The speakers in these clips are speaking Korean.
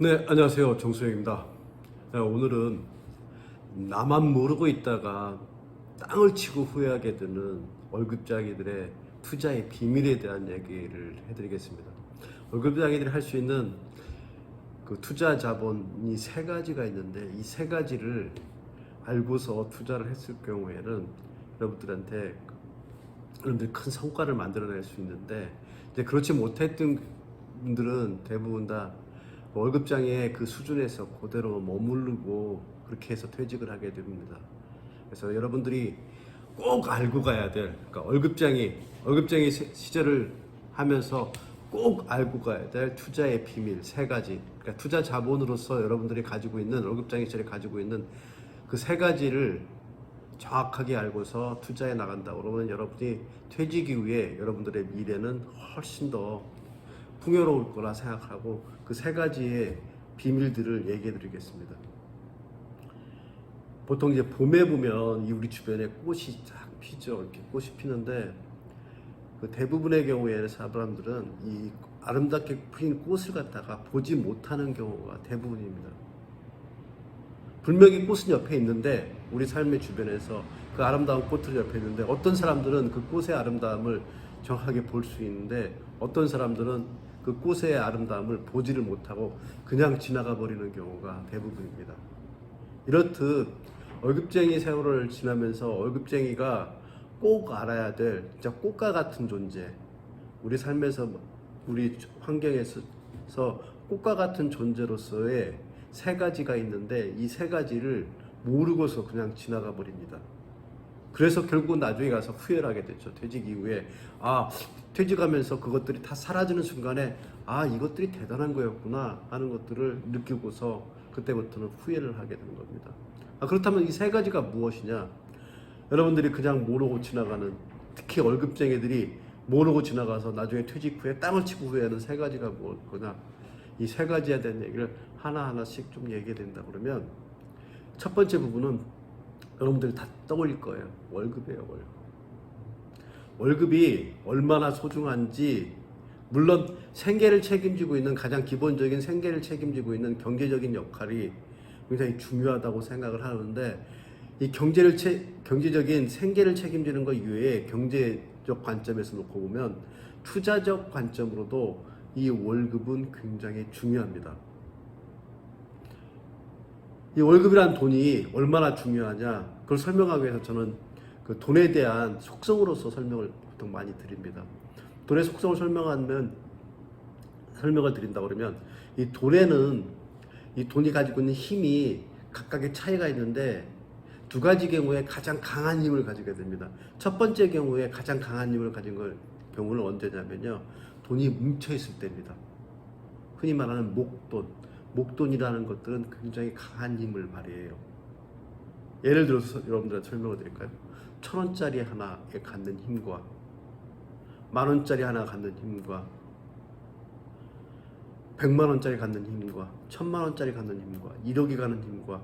네, 안녕하세요. 정수영입니다. 오늘은 나만 모르고 있다가 땅을 치고 후회하게 되는 월급장애들의 투자의 비밀에 대한 얘기를 해드리겠습니다. 월급장애들이 할 수 있는 그 투자 자본이 세 가지가 있는데 이 세 가지를 알고서 투자를 했을 경우에는 여러분들이 큰 성과를 만들어낼 수 있는데, 이제 그렇지 못했던 분들은 대부분 다 월급장애 그 수준에서 그대로 머무르고 그렇게 해서 퇴직을 하게 됩니다. 그래서 여러분들이 꼭 알고 가야 될, 그러니까 월급장애 시절을 하면서 꼭 알고 가야 될 투자의 비밀 세 가지. 그러니까 투자 자본으로서 여러분들이 가지고 있는, 월급장애 시절에 가지고 있는 그 세 가지를 정확하게 알고서 투자해 나간다 그러면 여러분이 퇴직 이후에 여러분들의 미래는 훨씬 더 풍요로울 거라 생각하고 그 세 가지의 비밀들을 얘기해 드리겠습니다. 보통 이제 봄에 보면 이 우리 주변에 꽃이 쫙 피죠. 이렇게 꽃이 피는데 그 대부분의 경우에 사람들은 이 아름답게 피는 꽃을 갖다가 보지 못하는 경우가 대부분입니다. 분명히 꽃은 옆에 있는데, 우리 삶의 주변에서 그 아름다운 꽃들 옆에 있는데 어떤 사람들은 그 꽃의 아름다움을 정확하게 볼 수 있는데 어떤 사람들은 그 꽃의 아름다움을 보지를 못하고 그냥 지나가 버리는 경우가 대부분입니다. 이렇듯 월급쟁이 세월을 지나면서 월급쟁이가 꼭 알아야 될 진짜 꽃과 같은 존재, 우리 삶에서, 우리 환경에서 꽃과 같은 존재로서의 세 가지가 있는데 이 세 가지를 모르고서 그냥 지나가 버립니다. 그래서 결국 나중에 가서 후회를 하게 됐죠. 퇴직 이후에 퇴직하면서 그것들이 다 사라지는 순간에 이것들이 대단한 거였구나 하는 것들을 느끼고서 그때부터는 후회를 하게 되는 겁니다. 그렇다면 이 세 가지가 무엇이냐? 여러분들이 그냥 모르고 지나가는, 특히 월급쟁이들이 모르고 지나가서 나중에 퇴직 후에 땅을 치고 후회하는 세 가지가 무엇이냐? 이 세 가지에 대한 얘기를 하나하나씩 좀 얘기해 된다 그러면, 첫 번째 부분은 여러분들이 다 떠올릴 거예요. 월급이에요, 월급. 월급이 얼마나 소중한지, 물론 생계를 책임지고 있는, 가장 기본적인 생계를 책임지고 있는 경제적인 역할이 굉장히 중요하다고 생각을 하는데, 이 경제적인 생계를 책임지는 것 이외에 경제적 관점에서 놓고 보면 투자적 관점으로도 이 월급은 굉장히 중요합니다. 이 월급이란 돈이 얼마나 중요하냐, 그걸 설명하기 위해서 저는 그 돈에 대한 속성으로서 설명을 보통 많이 드립니다. 돈의 속성을 설명을 드린다 그러면, 이 돈에는, 이 돈이 가지고 있는 힘이 각각의 차이가 있는데 두 가지 경우에 가장 강한 힘을 가지게 됩니다. 첫 번째 경우에 가장 강한 힘을 가진 경우는 언제냐면요, 돈이 뭉쳐 있을 때입니다. 흔히 말하는 목돈이라는 것들은 굉장히 강한 힘을 발휘해요. 예를 들어서 여러분들한테 설명을 드릴까요? 1,000원짜리 하나에 갖는 힘과 10,000원짜리 하나 갖는 힘과 100만원짜리 갖는 힘과 1,000만원짜리 갖는 힘과 1억이 가는 힘과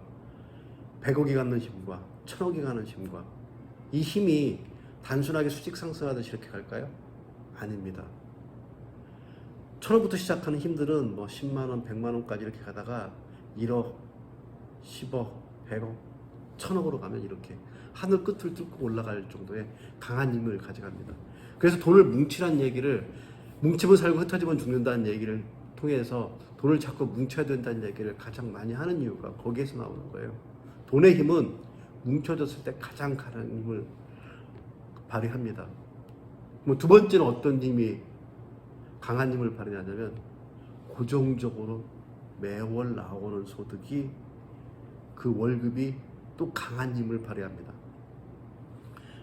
100억이 갖는 힘과 1,000억이 가는 힘과, 이 힘이 단순하게 수직 상승하듯이 이렇게 갈까요? 아닙니다. 1,000원부터 시작하는 힘들은 10만원, 100만원까지 이렇게 가다가 1억, 10억, 100억, 1,000억으로 가면 이렇게 하늘 끝을 뚫고 올라갈 정도의 강한 힘을 가져갑니다. 그래서 돈을 뭉치란 얘기를, 뭉치면 살고 흩어지면 죽는다는 얘기를 통해서 돈을 자꾸 뭉쳐야 된다는 얘기를 가장 많이 하는 이유가 거기에서 나오는 거예요. 돈의 힘은 뭉쳐졌을 때 가장 강한 힘을 발휘합니다. 두 번째는 어떤 힘이 강한 힘을 발휘하냐면, 고정적으로 매월 나오는 소득이, 그 월급이 또 강한 힘을 발휘합니다.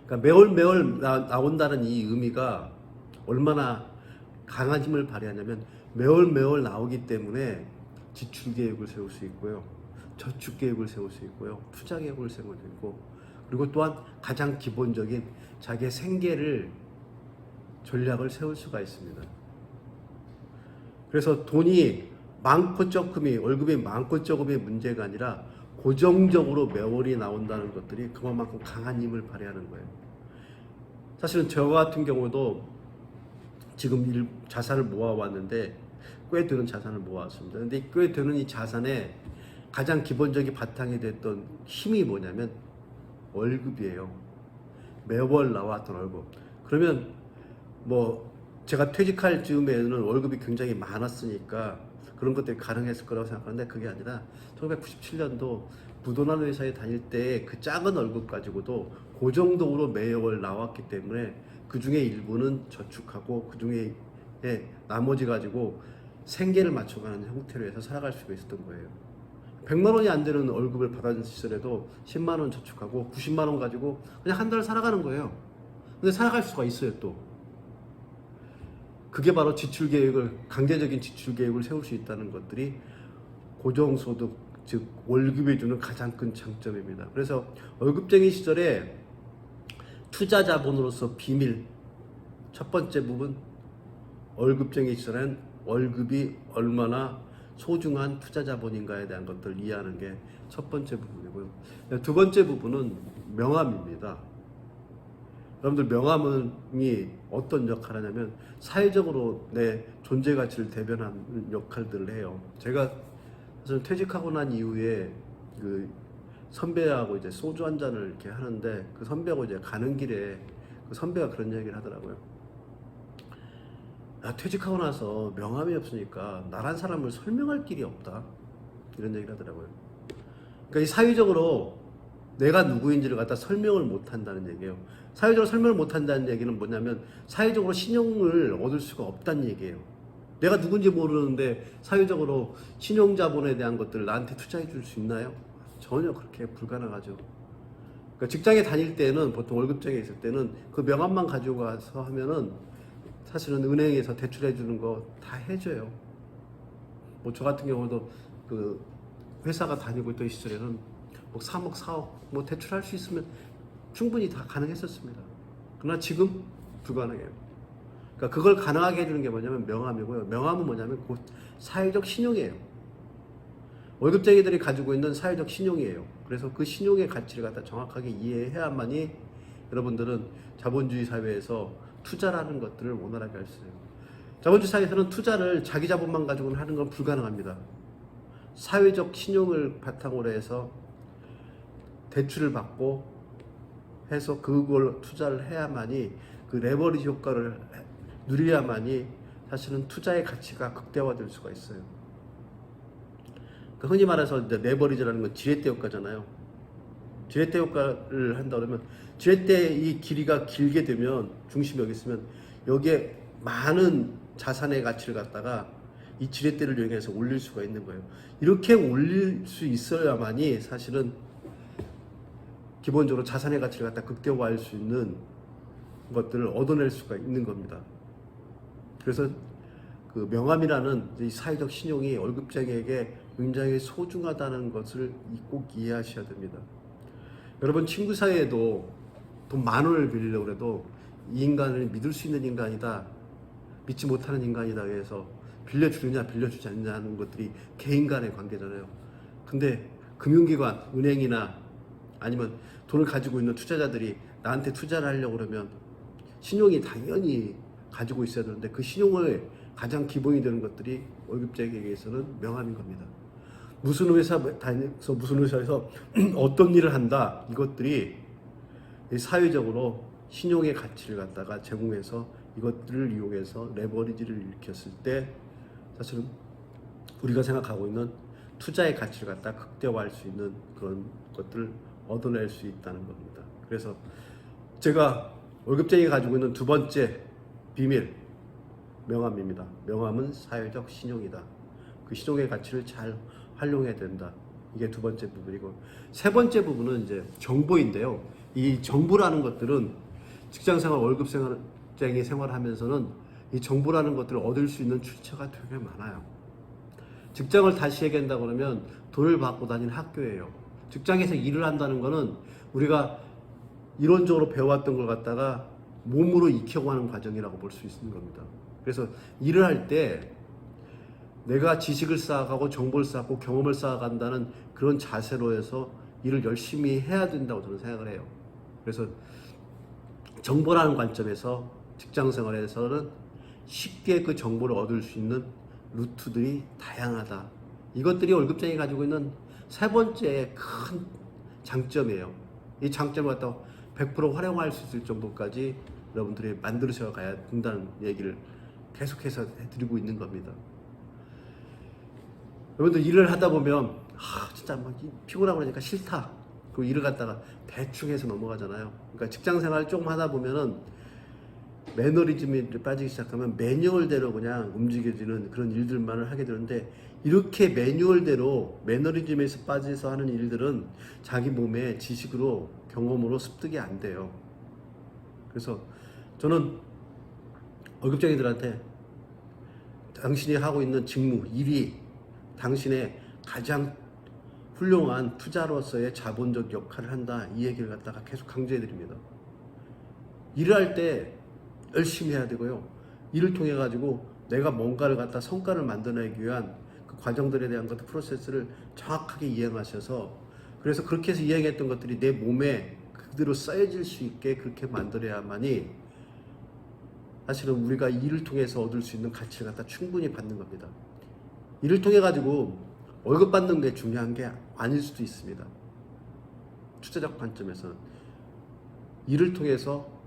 그러니까 매월 나온다는 이 의미가 얼마나 강한 힘을 발휘하냐면, 매월 나오기 때문에 지출 계획을 세울 수 있고요, 저축 계획을 세울 수 있고요, 투자 계획을 세울 수 있고, 그리고 또한 가장 기본적인 자기의 생계를, 전략을 세울 수가 있습니다. 그래서 돈이 많고 적음이, 월급이 많고 적음이 문제가 아니라 고정적으로 매월이 나온다는 것들이 그만큼 강한 힘을 발휘하는 거예요. 사실은 저 같은 경우도 지금 자산을 모아왔는데 꽤 되는 자산을 모았습니다. 근데 꽤 되는 이 자산의 가장 기본적인 바탕이 됐던 힘이 뭐냐면 월급이에요. 매월 나왔던 월급. 그러면 뭐 제가 퇴직할 즈음에는 월급이 굉장히 많았으니까 그런 것들이 가능했을 거라고 생각하는데 그게 아니라 1997년도 부도난 회사에 다닐 때 그 작은 월급 가지고도 고정적으로 매월 나왔기 때문에 그 중에 일부는 저축하고 그 중에 나머지 가지고 생계를 맞춰가는 형태로 해서 살아갈 수가 있었던 거예요. 100만 원이 안 되는 월급을 받았는 시절에도 10만 원 저축하고 90만 원 가지고 그냥 한 달 살아가는 거예요. 근데 살아갈 수가 있어요 또. 그게 바로 지출 계획을, 강제적인 지출 계획을 세울 수 있다는 것들이 고정소득, 즉 월급이 주는 가장 큰 장점입니다. 그래서 월급쟁이 시절에 투자 자본으로서 비밀, 첫 번째 부분, 월급쟁이 시절엔 월급이 얼마나 소중한 투자 자본인가에 대한 것들을 이해하는 게 첫 번째 부분이고요. 두 번째 부분은 명함입니다. 여러분들 명함이 어떤 역할을 하냐면 사회적으로 내 존재 가치를 대변하는 역할들을 해요. 제가 사실 퇴직하고 난 이후에 그 선배하고 이제 소주 한 잔을 이렇게 하는데 그 선배하고 이제 가는 길에 그 선배가 그런 얘기를 하더라고요. 야, 퇴직하고 나서 명함이 없으니까 나란 사람을 설명할 길이 없다. 이런 얘기를 하더라고요. 그러니까 이 사회적으로 내가 누구인지를 갖다 설명을 못 한다는 얘기예요. 사회적으로 설명을 못 한다는 얘기는 뭐냐면 사회적으로 신용을 얻을 수가 없다는 얘기예요. 내가 누군지 모르는데 사회적으로 신용자본에 대한 것들을 나한테 투자해 줄 수 있나요? 전혀 그렇게 불가능하죠. 그러니까 직장에 다닐 때는 보통 월급쟁이 있을 때는 그 명함만 가지고 가서 하면은 사실은 은행에서 대출해 주는 거 다 해줘요. 뭐 저 같은 경우도 그 회사가 다니고 있던 시절에는 뭐 3억, 4억 뭐 대출할 수 있으면 충분히 다 가능했었습니다. 그러나 지금 불가능해요. 그러니까 그걸 가능하게 해주는 게 뭐냐면 명함이고요. 명함은 뭐냐면 곧 사회적 신용이에요. 월급쟁이들이 가지고 있는 사회적 신용이에요. 그래서 그 신용의 가치를 갖다 정확하게 이해해야만이 여러분들은 자본주의 사회에서 투자라는 것들을 원활하게 할 수 있어요. 자본주의 사회에서는 투자를 자기 자본만 가지고는 하는 건 불가능합니다. 사회적 신용을 바탕으로 해서 대출을 받고 해서 그걸 투자를 해야만이 그 레버리지 효과를 누려야만이 사실은 투자의 가치가 극대화될 수가 있어요. 그러니까 흔히 말해서 이제 레버리지라는 건 지렛대 효과잖아요. 지렛대 효과를 한다 그러면 지렛대 이 길이가 길게 되면 중심이 여기 있으면 여기에 많은 자산의 가치를 갖다가 이 지렛대를 이용해서 올릴 수가 있는 거예요. 이렇게 올릴 수 있어야만이 사실은 기본적으로 자산의 가치를 갖다 극대화할 수 있는 것들을 얻어낼 수가 있는 겁니다. 그래서 그 명함이라는 이 사회적 신용이 월급쟁이에게 굉장히 소중하다는 것을 꼭 이해하셔야 됩니다. 여러분 친구 사이에도 돈 10,000원을 빌리려고 해도 이 인간을 믿을 수 있는 인간이다, 믿지 못하는 인간이다 해서 빌려주느냐 빌려주지 않느냐는 것들이 개인 간의 관계잖아요. 근데 금융기관, 은행이나 아니면 돈을 가지고 있는 투자자들이 나한테 투자를 하려고 그러면 신용이 당연히 가지고 있어야 되는데 그 신용을 가장 기본이 되는 것들이 월급쟁이에게서는 명함인 겁니다. 무슨 회사 다니면서 무슨 회사에서 어떤 일을 한다, 이것들이 사회적으로 신용의 가치를 갖다가 제공해서 이것들을 이용해서 레버리지를 일으켰을 때 사실은 우리가 생각하고 있는 투자의 가치를 갖다 극대화할 수 있는 그런 것들을 얻어낼 수 있다는 겁니다. 그래서 제가 월급쟁이가 가지고 있는 두 번째 비밀, 명함입니다. 명함은 사회적 신용이다. 그 신용의 가치를 잘 활용해야 된다. 이게 두 번째 부분이고, 세 번째 부분은 이제 정보인데요. 이 정보라는 것들은 직장생활, 월급쟁이 생활하면서는 이 정보라는 것들을 얻을 수 있는 출처가 되게 많아요. 직장을 다시 얘기한다 그러면 돈을 받고 다니는 학교예요. 직장에서 일을 한다는 거는 우리가 이론적으로 배워왔던 걸 갖다가 몸으로 익혀가는 과정이라고 볼 수 있는 겁니다. 그래서 일을 할 때 내가 지식을 쌓아가고 정보를 쌓고 경험을 쌓아간다는 그런 자세로 해서 일을 열심히 해야 된다고 저는 생각을 해요. 그래서 정보라는 관점에서 직장 생활에서는 쉽게 그 정보를 얻을 수 있는 루트들이 다양하다. 이것들이 월급쟁이 가지고 있는 세 번째 큰 장점이에요. 이 장점을 갖다 100% 활용할 수 있을 정도까지 여러분들이 만들어서 가야 된다는 얘기를 계속해서 해드리고 있는 겁니다. 여러분들 일을 하다 보면 진짜 막 피곤하고 그러니까 싫다. 그 일을 갖다가 대충 해서 넘어가잖아요. 그러니까 직장 생활 조금 하다 보면은 매너리즘에 빠지기 시작하면 매뉴얼대로 그냥 움직여지는 그런 일들만을 하게 되는데, 이렇게 매뉴얼대로 매너리즘에서 빠져서 하는 일들은 자기 몸에 지식으로 경험으로 습득이 안 돼요. 그래서 저는 월급쟁이들한테 당신이 하고 있는 직무, 일이 당신의 가장 훌륭한 투자로서의 자본적 역할을 한다, 이 얘기를 갖다가 계속 강조해 드립니다. 일을 할 때 열심히 해야 되고요. 일을 통해 가지고 내가 뭔가를 갖다 성과를 만들어내기 위한 그 과정들에 대한 것들, 프로세스를 정확하게 이행하셔서, 그래서 그렇게 해서 이행했던 것들이 내 몸에 그대로 쌓여질 수 있게 그렇게 만들어야만이 사실은 우리가 일을 통해서 얻을 수 있는 가치를 갖다 충분히 받는 겁니다. 일을 통해 가지고 월급 받는 게 중요한 게 아닐 수도 있습니다. 투자적 관점에서는 일을 통해서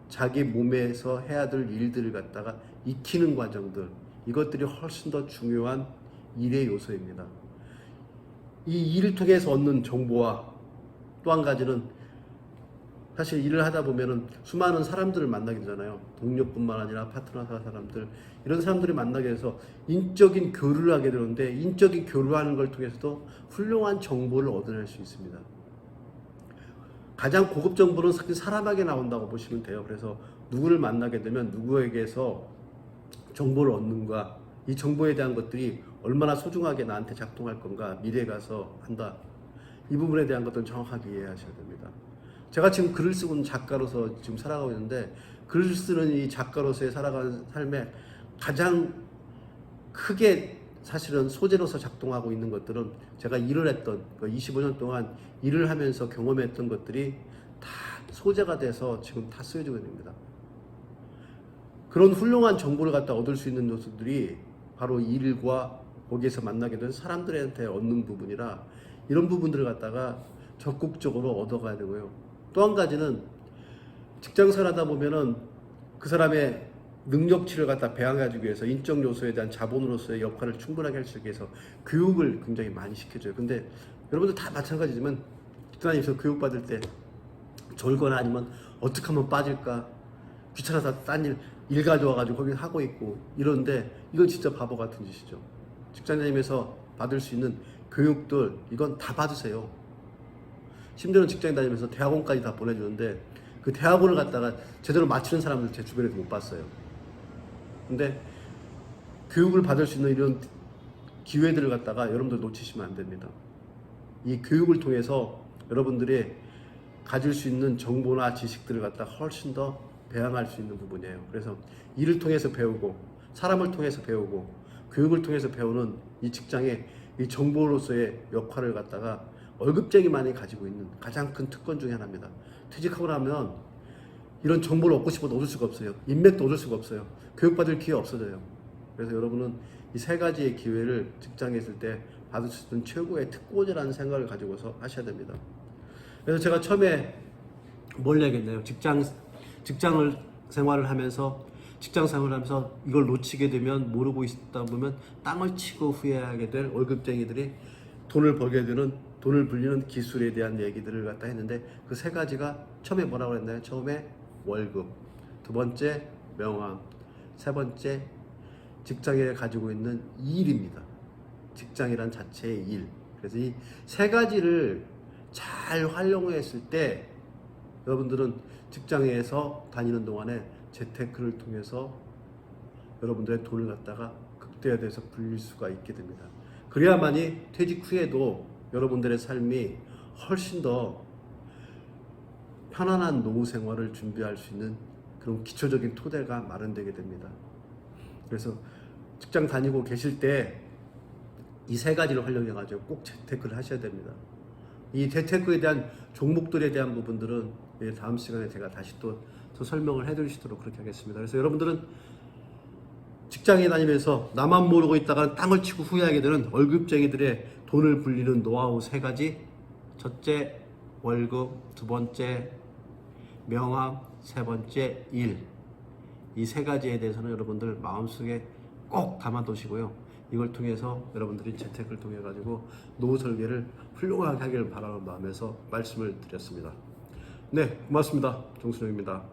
자기 몸에서 해야 될 일들을 갖다가 익히는 과정들, 이것들이 훨씬 더 중요한 일의 요소입니다. 이 일을 통해서 얻는 정보와 또 한 가지는, 사실 일을 하다 보면은 수많은 사람들을 만나게 되잖아요. 동료뿐만 아니라 파트너사 사람들, 이런 사람들이 만나게 돼서 인적인 교류를 하게 되는데, 인적인 교류하는 걸 통해서도 훌륭한 정보를 얻어낼 수 있습니다. 가장 고급 정보는 사람에게 나온다고 보시면 돼요. 그래서 누구를 만나게 되면 누구에게서 정보를 얻는가, 이 정보에 대한 것들이 얼마나 소중하게 나한테 작동할 건가, 미래에 가서 한다, 이 부분에 대한 것들은 정확하게 이해하셔야 됩니다. 제가 지금 글을 쓰고 있는 작가로서 지금 살아가고 있는데, 글을 쓰는 이 작가로서의 살아가는 삶에 가장 크게 사실은 소재로서 작동하고 있는 것들은 제가 일을 했던 25년 동안 일을 하면서 경험했던 것들이 다 소재가 돼서 지금 다 쓰여지게 됩니다. 그런 훌륭한 정보를 갖다 얻을 수 있는 요소들이 바로 일과 거기에서 만나게 된 사람들한테 얻는 부분이라, 이런 부분들을 갖다가 적극적으로 얻어가야 되고요. 또 한 가지는 직장생활 하다 보면은 그 사람의 능력치를 갖다 배양해주기 위해서 인적 요소에 대한 자본으로서의 역할을 충분하게 할 수 있게 해서 교육을 굉장히 많이 시켜줘요. 근데 여러분들 다 마찬가지지만 직장에서 교육받을 때 졸거나 아니면 어떻게 하면 빠질까, 귀찮아서 딴 일 가져와가지고 거기 하고 있고 이러는데, 이건 진짜 바보 같은 짓이죠. 직장 다니면서 받을 수 있는 교육들, 이건 다 받으세요. 심지어는 직장 다니면서 대학원까지 다 보내주는데, 그 대학원을 갖다가 제대로 마치는 사람들 제 주변에도 못 봤어요. 근데 교육을 받을 수 있는 이런 기회들을 갖다가 여러분들 놓치시면 안 됩니다. 이 교육을 통해서 여러분들이 가질 수 있는 정보나 지식들을 갖다 훨씬 더 배양할 수 있는 부분이에요. 그래서 일을 통해서 배우고, 사람을 통해서 배우고, 교육을 통해서 배우는 이 직장의 이 정보로서의 역할을 갖다가 월급쟁이만이 가지고 있는 가장 큰 특권 중에 하나입니다. 퇴직하고 나면 이런 정보를 얻고 싶어도 얻을 수가 없어요. 인맥도 얻을 수가 없어요. 교육받을 기회 없어져요. 그래서 여러분은 이 세 가지의 기회를 직장에 있을 때 받을 수 있는 최고의 특권이라는 생각을 가지고서 하셔야 됩니다. 그래서 제가 처음에 뭘 얘기했나요? 직장을 생활을 하면서 이걸 놓치게 되면, 모르고 있다 보면 땅을 치고 후회하게 될 월급쟁이들이 돈을 벌게 되는, 돈을 불리는 기술에 대한 얘기들을 갖다 했는데, 그 세 가지가 처음에 뭐라고 했나요? 처음에 월급, 두 번째 명함, 세 번째 직장에 가지고 있는 일입니다. 직장이란 자체의 일. 그래서 이 세 가지를 잘 활용했을 때 여러분들은 직장에서 다니는 동안에 재테크를 통해서 여러분들의 돈을 갖다가 극대화돼서 불릴 수가 있게 됩니다. 그래야만이 퇴직 후에도 여러분들의 삶이 훨씬 더 편안한 노후 생활을 준비할 수 있는 그런 기초적인 토대가 마련되게 됩니다. 그래서 직장 다니고 계실 때 이 세 가지를 활용해가지고 꼭 재테크를 하셔야 됩니다. 이 재테크에 대한 종목들에 대한 부분들은 다음 시간에 제가 다시 또 설명을 해드리도록 그렇게 하겠습니다. 그래서 여러분들은 직장에 다니면서 나만 모르고 있다가 땅을 치고 후회하게 되는 월급쟁이들의 돈을 불리는 노하우 3가지. 첫째, 월급. 두 번째, 명함. 세 번째, 일. 이 3가지에 대해서는 여러분들 마음속에 꼭 담아두시고요. 이걸 통해서 여러분들이 재테크를 통해 가지고 노후 설계를 훌륭하게 하길 바라는 마음에서 말씀을 드렸습니다. 네, 고맙습니다. 정순영입니다.